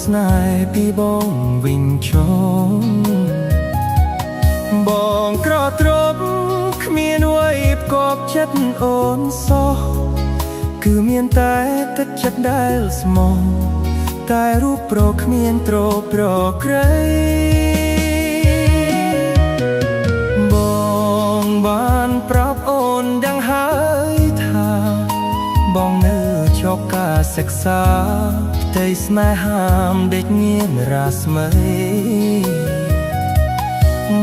ស្នេហ៍ពីបងវិញចុងបងក្រត្រប់គ្មានអ្វីផ្គប់ចិត្តអូនសោះគឺមានតែទឹកចិត្តដែលស្មោះតែរូបប្រគ្មានទ្រប្រក្រៃបងបានប្រាប់អូនយ៉ាងហើយថាបងនៅជោគការសិក្សាផ្ទៃស្នេហាដេកញៀនរាស្មី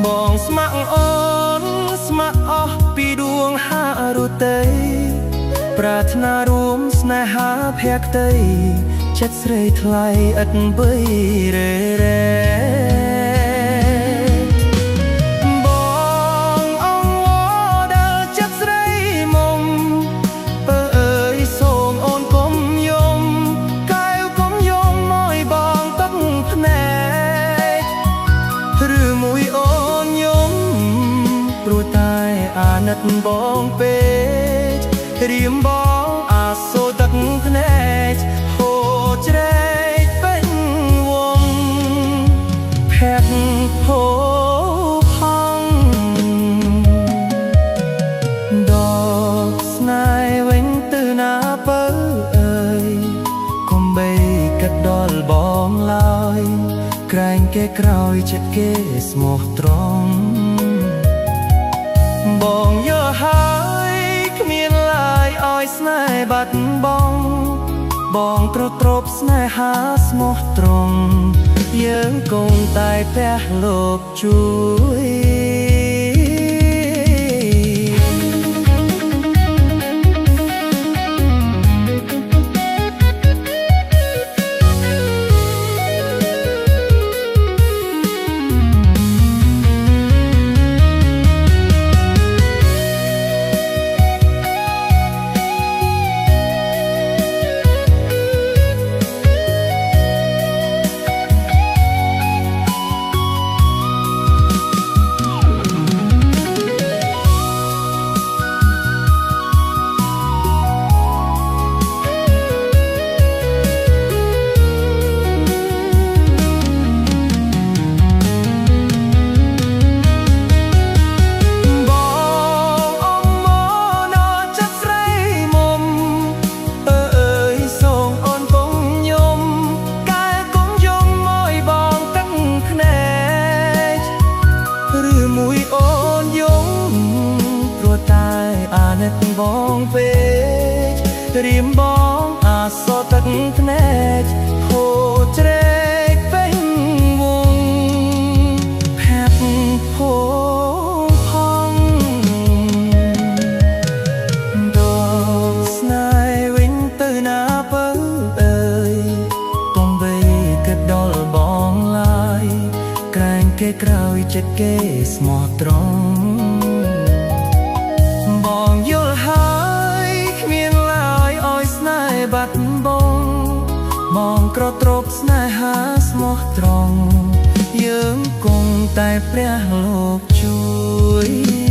បងស្ម័គ្រអូនស្ម័គ្រអស់ពីដួងហារុតីប្រាថ្នារួមស្នេហាភក្តីចិត្តស្រីថ្លៃឥតបីរេរេបងអង្វរដល់ចិត្តស្រីមុំអើយសូមអូនកុំយំកែវកុំយំមកបងទឹកភ្នែកឬមួយអូនយំព្រោះតែអាណិតបងពេករៀមបងអាសូរទឹកភ្នែកហូរជ្រែកពេញវងភ័ក្រហូរផង់ដកស្នេហ៍វិញទៅណាបើអើយកុំបីគិតដល់បងឡើយក្រែងគេក្រោយចិត្តគេស្មោះត្រង់បងយកហើយគ្មានឡើយឲ្យស្នេហ៍បាត់បង់បងទ្រពស្នេហាស្មោះត្រង់យើងគង់តែផ្ទះលោកជួយបងពេករៀមបងអាសទឹកភ្នែកហូរជ្រែកពេញវងភ័ក្រហូរផង់ដកស្នេហ៍វិញទៅណាបើអើយកុំបីគិតដល់បងឡើយក្រែងគេក្រោយចិត្តគេស្មោះត្រង់បងយល់ហើយគ្មានឡើយឲ្យស្នេហ៍បាត់បង់បងក្រត្រប់ស្នេហាស្មោះត្រង់យើងគង់តែព្រះលោកជួយ